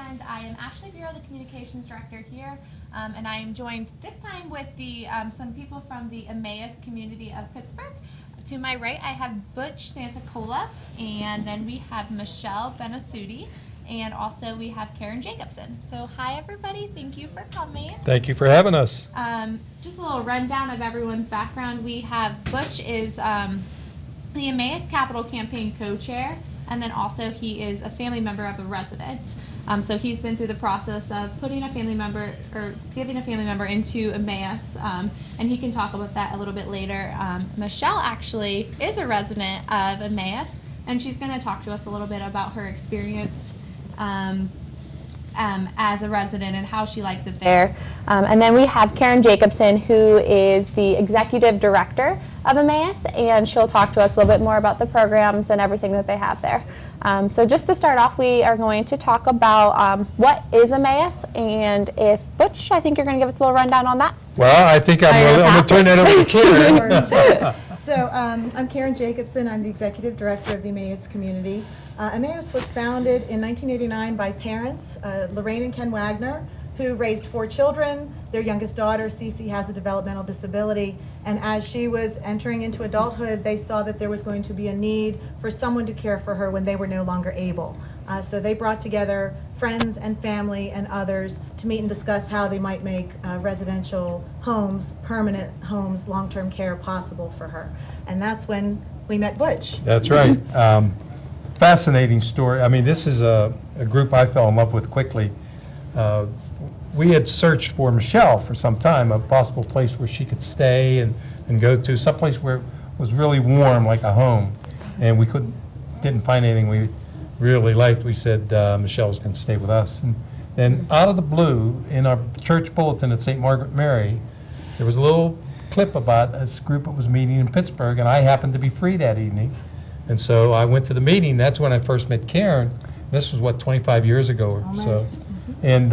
and I am Ashley Bureau, the Communications Director here, and I am joined this time with some people from the Emmaus community of Pittsburgh. To my right, I have Butch Santacola, and then we have Michelle Benasuti, and also we have Karen Jacobson. So hi everybody, thank you for coming. Thank you for having us. Just a little rundown of everyone's background. We have Butch is the Emmaus Capital Campaign co-chair, and then also he is a family member of a resident. So he's been through the process of putting a family member or giving a family member into Emmaus, and he can talk about that a little bit later. Michelle actually is a resident of Emmaus, and she's going to talk to us a little bit about her experience as a resident and how she likes it there. And then we have Karen Jacobson, who is the executive director of Emmaus, and she'll talk to us a little bit more about the programs and everything that they have there. So just to start off, we are going to talk about what is Emmaus, and if Butch, I think you're going to give us a little rundown on that. Well, I think I'm going to turn that over to Karen. So I'm Karen Jacobson. I'm the executive director of the Emmaus community. Emmaus was founded in 1989 by parents, Lorraine and Ken Wagner, who raised 4 children. Their youngest daughter, Cece, has a developmental disability, and as she was entering into adulthood, they saw that there was going to be a need for someone to care for her when they were no longer able. So they brought together friends and family and others to meet and discuss how they might make residential homes, permanent homes, long-term care possible for her. And that's when we met Butch. That's right. Fascinating story. I mean, this is a group I fell in love with quickly. We had searched for Michelle for some time, a possible place where she could stay and go to, someplace where it was really warm, like a home. And we didn't find anything we really liked. We said Michelle was going to stay with us. And then out of the blue, in our church bulletin at St. Margaret Mary, there was a little clip about this group that was meeting in Pittsburgh, and I happened to be free that evening. And so I went to the meeting. That's when I first met Karen. This was, 25 years ago or so. Almost. And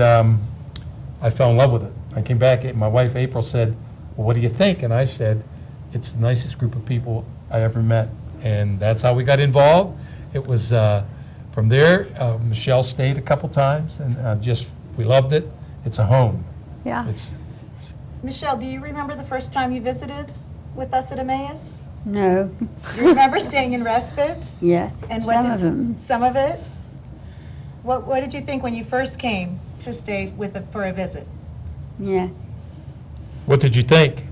I fell in love with it. I came back, my wife April said, well, what do you think? And I said, it's the nicest group of people I ever met. And that's how we got involved. It was from there, Michelle stayed a couple times, and we loved it. It's a home. Yeah. Michelle, do you remember the first time you visited with us at Emmaus? No. You remember staying in respite? Yeah. And Some of them. Some of it? What did you think when you first came to stay for a visit? Yeah. What did you think?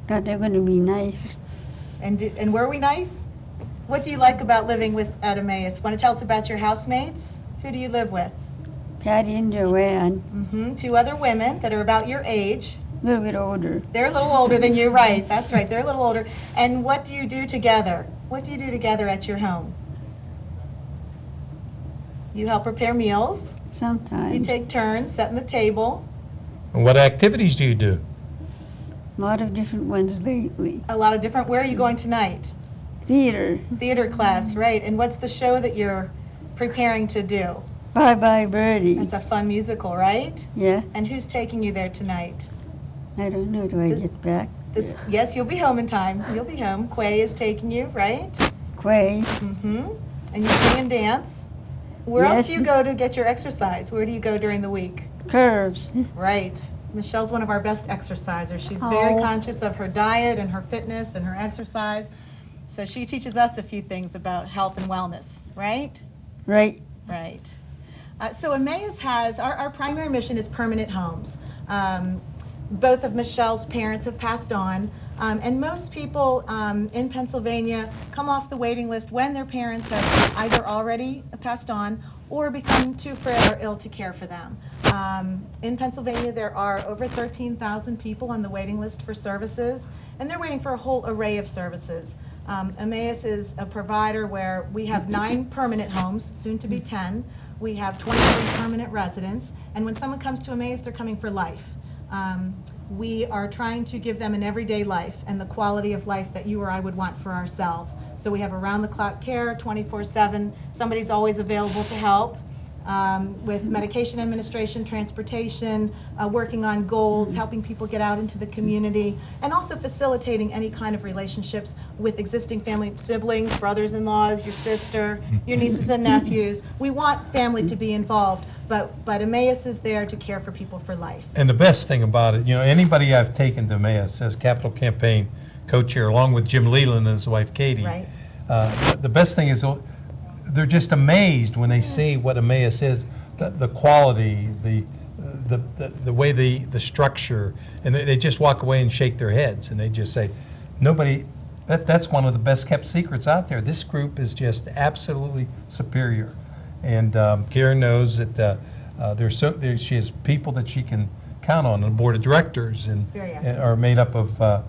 Thought they were going to be nice. And were we nice? What do you like about living at Emmaus? Want to tell us about your housemates? Who do you live with? Patty and Joanne. 2 other women that are about your age. A little bit older. They're a little older than you, right? That's right. They're a little older. And what do you do together? What do you do together at your home? You help prepare meals. Sometimes. You take turns setting the table. And what activities do you do? A lot of different ones lately. A lot of different. Where are you going tonight? Theater. Theater class, right. And what's the show that you're preparing to do? Bye Bye Birdie. It's a fun musical, right? Yeah. And who's taking you there tonight? I don't know till I get back. Yes, you'll be home in time. You'll be home. Quay is taking you, right? Quay. And you sing and dance. Where else Yes. do you go to get your exercise? Where do you go during the week? Curves. Right. Michelle's one of our best exercisers. She's very conscious of her diet and her fitness and her exercise. So she teaches us a few things about health and wellness, right? Right. Right. So Emmaus has, our primary mission is permanent homes. Both of Michelle's parents have passed on, and most people in Pennsylvania come off the waiting list when their parents have either already passed on or become too frail or ill to care for them. In Pennsylvania, there are over 13,000 people on the waiting list for services, and they're waiting for a whole array of services. Emmaus is a provider where we have 9 permanent homes, soon to be 10. We have 23 permanent residents, and when someone comes to Emmaus, they're coming for life. We are trying to give them an everyday life and the quality of life that you or I would want for ourselves. So we have around-the-clock care, 24/7. Somebody's always available to help. with medication administration, transportation, working on goals, helping people get out into the community, and also facilitating any kind of relationships with existing family, siblings, brothers-in-laws, your sister, your nieces and nephews. We want family to be involved, but Emmaus is there to care for people for life. And the best thing about it, anybody I've taken to Emmaus as Capital Campaign co-chair, along with Jim Leland and his wife Katie, Right. The best thing is they're just amazed when they see what Emmaus is, the quality, the way the structure, and they just walk away and shake their heads, and they just say, that's one of the best kept secrets out there. This group is just absolutely superior. And Karen knows that she has people that she can count on the board of directors, and are made up of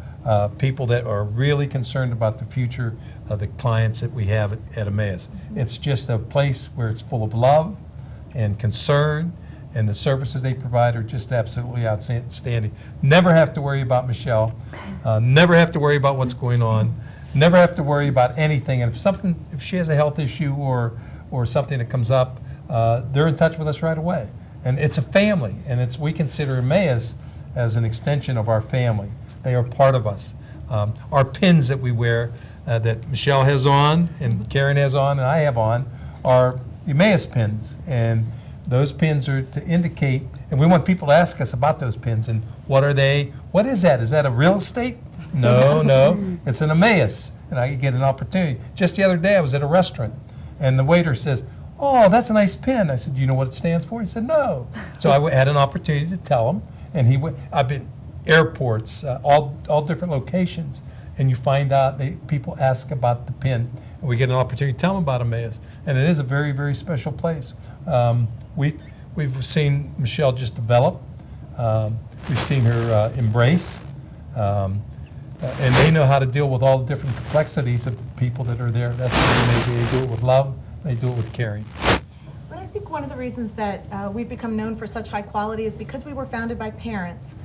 people that are really concerned about the future of the clients that we have at Emmaus. It's just a place where it's full of love and concern, and the services they provide are just absolutely outstanding. Never have to worry about Michelle, never have to worry about what's going on, never have to worry about anything. And if she has a health issue or something that comes up, they're in touch with us right away. And it's a family, and we consider Emmaus as an extension of our family. They are part of us. Our pins that we wear, that Michelle has on, and Karen has on, and I have on, are Emmaus pins. And those pins are to indicate, and we want people to ask us about those pins, and what are they? What is that? Is that a real estate? No, it's an Emmaus. And I get an opportunity. Just the other day, I was at a restaurant, and the waiter says, "Oh, that's a nice pin." I said, "Do you know what it stands for?" He said, "No." So I had an opportunity to tell him, and I've been airports, all different locations, and you find out people ask about the pin, and we get an opportunity to tell them about Emmaus, and it is a very, very special place. We've seen Michelle just develop. We've seen her embrace, and they know how to deal with all the different complexities of the people that are there. That's what they do it with love. They do it with caring. But I think one of the reasons that we've become known for such high quality is because we were founded by parents.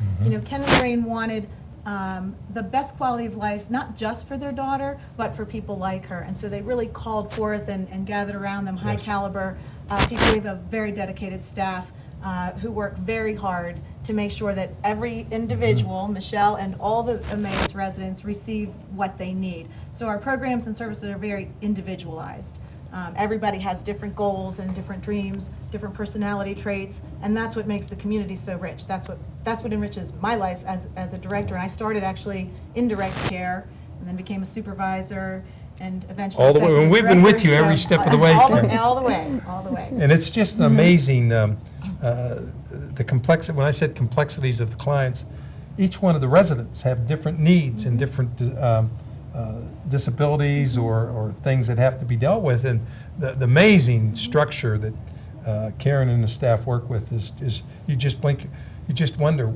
Ken and Lorraine wanted the best quality of life, not just for their daughter, but for people like her. And so they really called forth and gathered around them high caliber people. We have a very dedicated staff who work very hard to make sure that every individual, Michelle and all the Emmaus residents, receive what they need. So our programs and services are very individualized. Everybody has different goals and different dreams, different personality traits, and that's what makes the community so rich. That's what enriches my life as a director. I started actually in direct care, and then became a supervisor, and eventually all the way. And we've been with you every step of the way. All the way. And it's just an amazing the complexity. When I said complexities of the clients, each one of the residents have different needs and different disabilities or things that have to be dealt with, and the amazing structure that Karen and the staff work with is you just blink, you just wonder,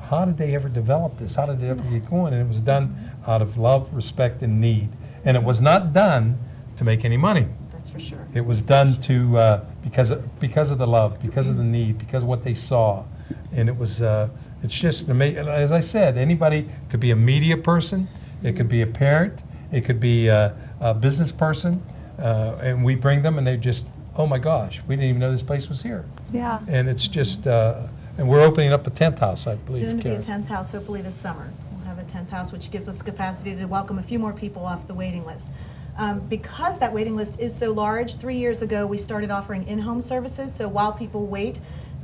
how did they ever develop this? How did it ever get going? And it was done out of love, respect, and need. And it was not done to make any money. That's for sure. It was done to because of the love, because of the need, because of what they saw, and it was it's just amazing. As I said, anybody could be a media person. It could be a parent, it could be a business person, and we bring them and they just, oh my gosh, we didn't even know this place was here. Yeah. And it's just, and we're opening up a 10th house, I believe. Soon to be a Karen. 10th house, hopefully this summer. We'll have a 10th house, which gives us the capacity to welcome a few more people off the waiting list. Because that waiting list is so large, 3 years ago we started offering in-home services, so while people wait,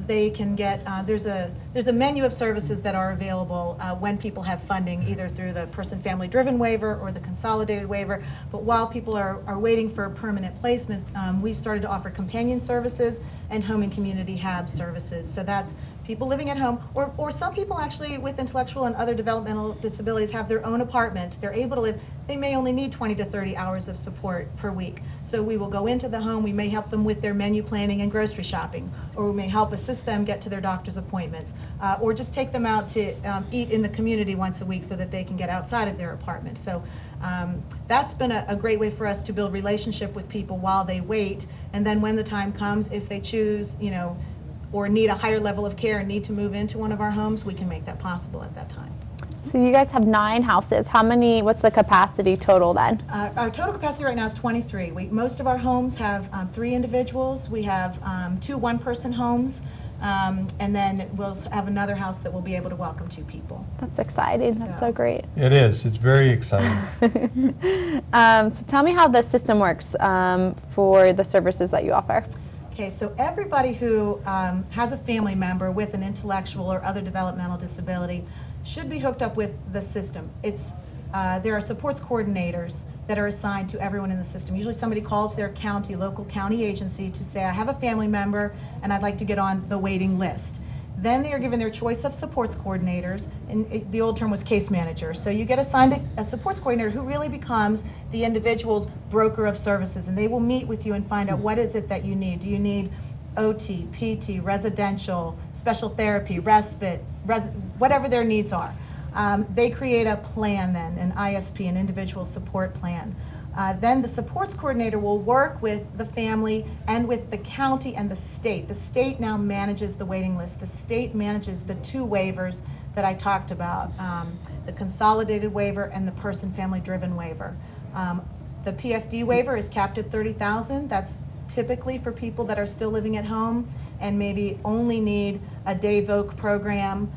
they can get, there's a menu of services that are available when people have funding, either through the person-family driven waiver or the consolidated waiver. But while people are waiting for permanent placement, we started to offer companion services and home and community hab services. So that's people living at home, or some people actually with intellectual and other developmental disabilities have their own apartment. They're able to live, they may only need 20 to 30 hours of support per week. So we will go into the home, we may help them with their menu planning and grocery shopping, or we may help assist them get to their doctor's appointments, or just take them out to eat in the community once a week so that they can get outside of their apartment. So that's been a great way for us to build relationship with people while they wait, and then when the time comes, if they choose, or need a higher level of care and need to move into one of our homes, we can make that possible at that time. So you guys have 9 houses. What's the capacity total then? Our total capacity right now is 23. Most of our homes have 3 individuals. We have 2 one-person homes, and then we'll have another house that will be able to welcome 2 people. That's exciting. That's so So- great. It is. It's very exciting. So tell me how the system works for the services that you offer. Okay, so everybody who has a family member with an intellectual or other developmental disability should be hooked up with the system. There are supports coordinators that are assigned to everyone in the system. Usually somebody calls their local county agency to say, I have a family member and I'd like to get on the waiting list. Then they are given their choice of supports coordinators, and the old term was case manager. So you get assigned a supports coordinator who really becomes the individual's broker of services, and they will meet with you and find out what is it that you need. Do you need OT, PT, residential, special therapy, respite, whatever their needs are. They create a plan then, an ISP, an individual support plan. Then the supports coordinator will work with the family and with the county and the state. The state now manages the waiting list. The state manages the 2 waivers that I talked about, the consolidated waiver and the person-family driven waiver. The PFD waiver is capped at $30,000. That's typically for people that are still living at home and maybe only need a day voc program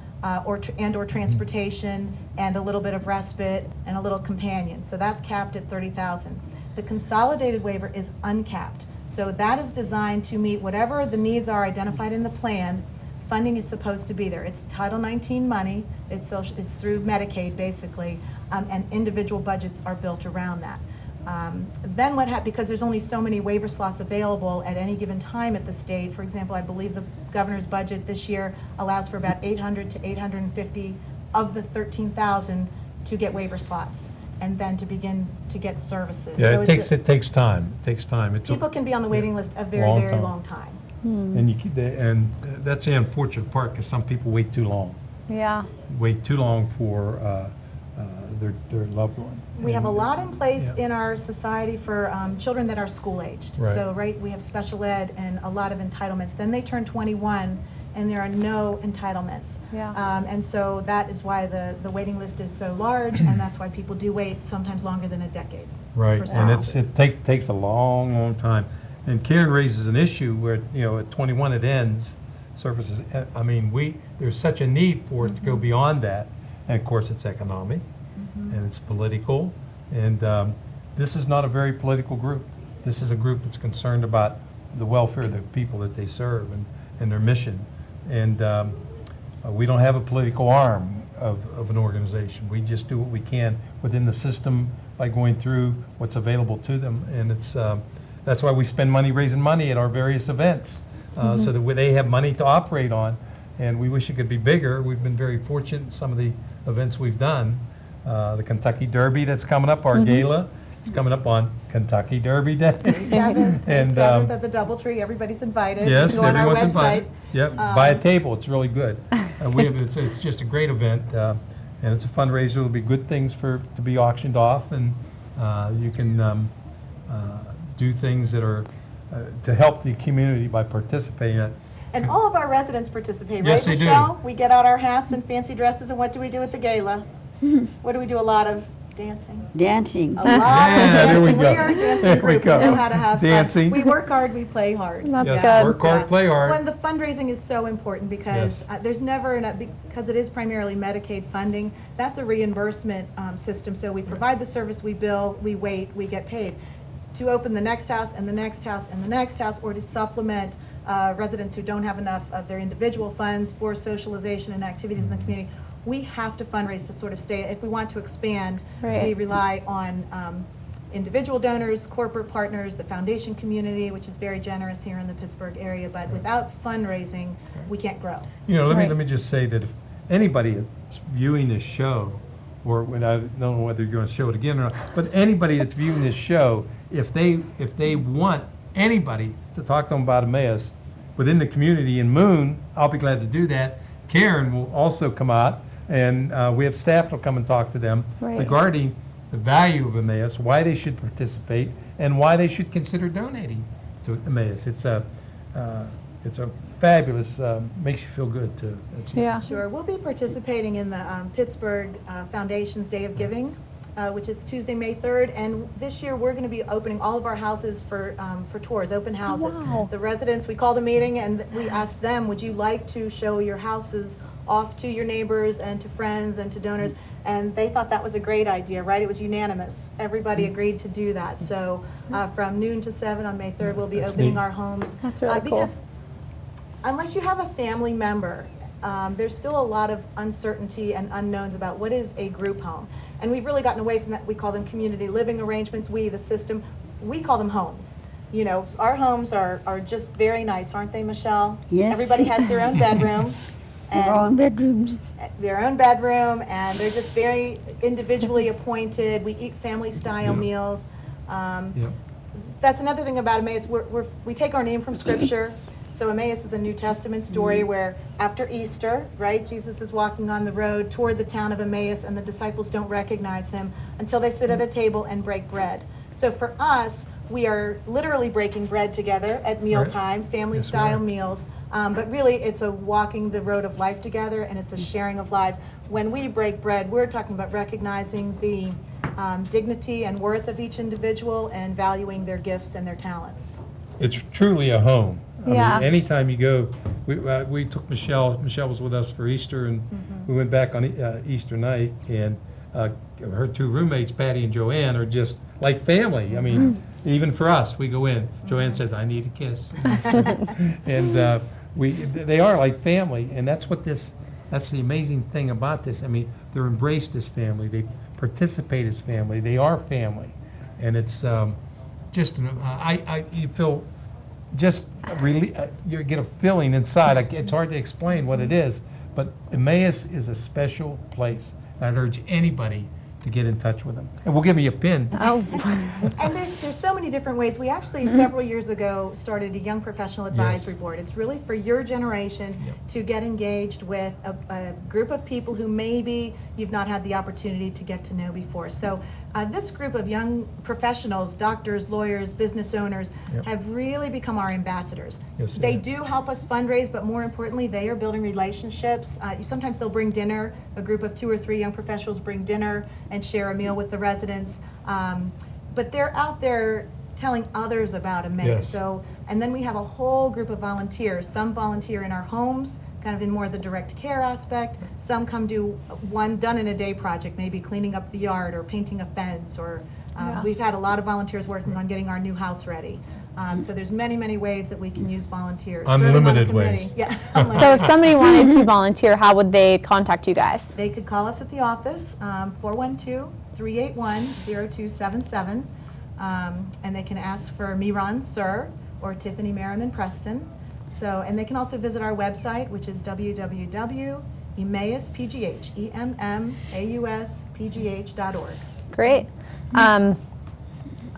or transportation and a little bit of respite and a little companion. So that's capped at $30,000. The consolidated waiver is uncapped. So that is designed to meet whatever the needs are identified in the plan. Funding is supposed to be there. It's Title 19 money. It's through Medicaid basically, and individual budgets are built around that. Then what happens, because there's only so many waiver slots available at any given time at the state. For example, I believe the governor's budget this year allows for about 800 to 850 of the 13,000 to get waiver slots and then to begin to get services. Yeah, So it takes time. It takes time. It took- people can be on the waiting list a very, Long very time. long time. And that's the unfortunate part, because some people wait too long. Yeah. Wait too long for their loved one. We have a And- lot in place Yeah. in our society for children that are school-aged. Right. So, we have special ed and a lot of entitlements. Then they turn 21, and there are no entitlements. Yeah. And so that is why the waiting list is so large, and that's why people do wait sometimes longer than a decade. Right, for and services. it takes a long, long time. And Karen raises an issue where, at 21 it ends, services, I mean, there's such a need for it to go beyond that. And of course, it's economic, and it's political, and this is not a very political group. This is a group that's concerned about the welfare of the people that they serve and their mission. And we don't have a political arm of an organization. We just do what we can within the system by going through what's available to them. And that's why we spend money raising money at our various events, so that they have money to operate on. And we wish it could be bigger. We've been very fortunate in some of the events we've done. The Kentucky Derby that's coming up, our gala, is coming up on Kentucky Derby Day. 7th And, 7th at the Doubletree, everybody's invited. You Yes, can go on our everyone's website. invited. Yep, buy a table, it's really good. It's just a great event, and it's a fundraiser. There'll be good things to be auctioned off, and you can do things that are to help the community by participating in it. And all of our residents participate, Yes, right, they do. Michelle? We get out our hats and fancy dresses, and what do we do at the gala? What do we do? A lot of dancing. Dancing. A lot Yeah, of there we dancing. go. We are a dancing There we group. We go. know how to have Dancing. fun. We work hard, we play hard. That's Yes, good. work hard, play hard. When the fundraising is so important because Yes. there's never enough, because it is primarily Medicaid funding, that's a reimbursement system. So we provide the service, we bill, we wait, we get paid. To open the next house and the next house and the next house, or to supplement residents who don't have enough of their individual funds for socialization and activities in the community, we have to fundraise to sort of stay. If we want to expand, Right. we rely on individual donors, corporate partners, the foundation community, which is very generous here in the Pittsburgh area. But without fundraising, we can't grow. Let Right. me just say that if anybody is viewing this show, or when I don't know whether you're going to show it again or not, but anybody that's viewing this show, if they want anybody to talk to them about Emmaus within the community in Moon, I'll be glad to do that. Karen will also come out, and we have staff that'll come and talk to them Right. regarding the value of Emmaus, why they should participate, and why they should consider donating to Emmaus. It's it's a fabulous, makes you feel good too. Yeah. Sure. We'll be participating in the Pittsburgh Foundation's Day of Giving, which is Tuesday, May 3rd. And this year, we're going to be opening all of our houses for tours, open houses. Wow. The residents, we called a meeting and we asked them, would you like to show your houses off to your neighbors and to friends and to donors? And they thought that was a great idea, right? It was unanimous. Everybody agreed to do that. So from noon to 7 on May 3rd, we'll be That's opening neat. our homes. That's really cool. Because unless you have a family member, there's still a lot of uncertainty and unknowns about what is a group home. And we've really gotten away from that. We call them community living arrangements. We, the system, we call them homes. You know, our homes are just very nice, aren't they, Michelle? Yes. Everybody has their own bedroom. Their own bedrooms. Their own bedroom, and they're just very individually appointed. We eat family-style meals. Yeah. That's another thing about Emmaus. We take our name from Scripture. So Emmaus is a New Testament story where after Easter, right, Jesus is walking on the road toward the town of Emmaus, and the disciples don't recognize him until they sit at a table and break bread. So for us, we are literally breaking bread together at mealtime, family-style Yes, we are. meals. But really, it's a walking the road of life together, and it's a sharing of lives. When we break bread, we're talking about recognizing the dignity and worth of each individual and valuing their gifts and their talents. It's truly a home. I Yeah. mean, anytime you go, we took Michelle was with us for Easter, and we went back on Easter night, and her two roommates, Patty and Joanne, are just like family. I mean, even for us, we go in, Joanne says, I need a kiss. And they are like family, and that's the amazing thing about this. I mean, they're embraced as family, they participate as family, they are family. And it's just, you feel just really, you get a feeling inside. It's hard to explain what it is, but Emmaus is a special place. I'd urge anybody to get in touch with them. And we'll give you a pin. Oh. And there's so many different ways. We actually, several years ago, started a Young Professional Advisory Board. It's really for your generation to get engaged with a group of people who maybe you've not had the opportunity to get to know before. So this group of young professionals, doctors, lawyers, business owners, have really become our ambassadors. Yes, They yeah. do help us fundraise, but more importantly, they are building relationships. Sometimes they'll bring dinner. A group of 2 or 3 young professionals bring dinner and share a meal with the residents. But they're out there telling others about Emmaus. Yes. So, and then we have a whole group of volunteers. Some volunteer in our homes, kind of in more the direct care aspect. Some come do one done-in-a-day project, maybe cleaning up the yard or painting a fence, or we've had a lot of volunteers working on getting our new house ready. So there's many, many ways that we can use volunteers. Serving on a Unlimited committee. ways. Yeah. So if somebody wanted to volunteer, how would they contact you guys? They could call us at the office, 412-381-0277, and they can ask for Miran Sir or Tiffany Merriman Preston. So, and they can also visit our website, which is www.emmauspgh.org. Great.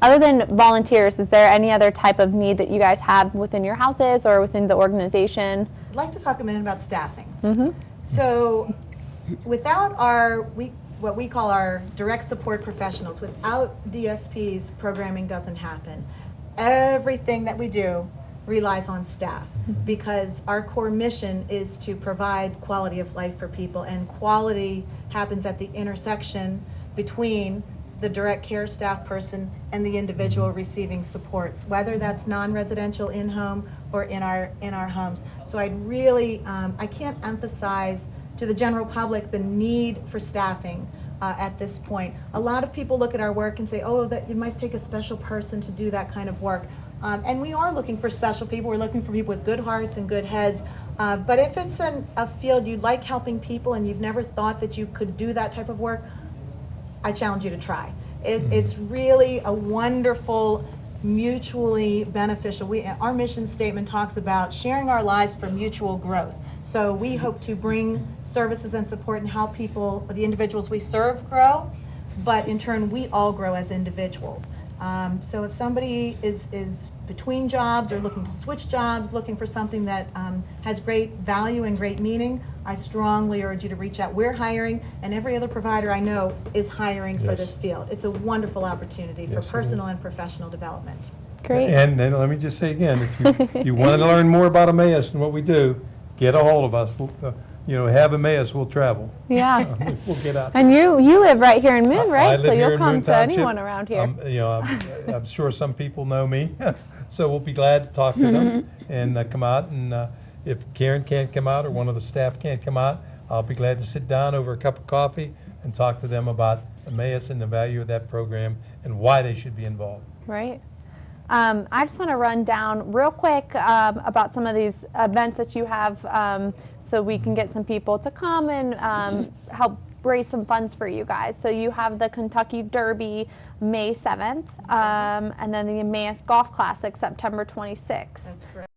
Other than volunteers, is there any other type of need that you guys have within your houses or within the organization? I'd like to talk a minute about staffing. So without what we call our direct support professionals, without DSPs, programming doesn't happen. Everything that we do relies on staff because our core mission is to provide quality of life for people, and quality happens at the intersection between the direct care staff person and the individual receiving supports, whether that's non-residential in-home or in our homes. So I'd really, I can't emphasize to the general public the need for staffing at this point. A lot of people look at our work and say, oh, that it might take a special person to do that kind of work. And we are looking for special people. We're looking for people with good hearts and good heads. But if it's a field you like helping people and you've never thought that you could do that type of work, I challenge you to try. It's really a wonderful, mutually beneficial. Our mission statement talks about sharing our lives for mutual growth. So we hope to bring services and support and help people, the individuals we serve, grow, but in turn we all grow as individuals. So if somebody is between jobs or looking to switch jobs, looking for something that has great value and great meaning, I strongly urge you to reach out. We're hiring, and every other provider I know is hiring for Yes. this field. It's a wonderful opportunity for Yes, it personal is. and professional development. Great. And then let me just say again, if you want to learn more about Emmaus and what we do, get a hold of us. We'll, have Emmaus, we'll travel. Yeah. We'll get out. And you live right here in Moon, I right? live So here you'll in come Moon to Township. anyone around here. I'm sure some people know me, so we'll be glad to talk to them and come out. And if Karen can't come out or one of the staff can't come out, I'll be glad to sit down over a cup of coffee and talk to them about Emmaus and the value of that program and why they should be involved. Right. I just want to run down real quick about some of these events that you have so we can get some people to come and help raise some funds for you guys. So you have the Kentucky Derby May 7th, and then the Emmaus Golf Classic September 26th. That's correct.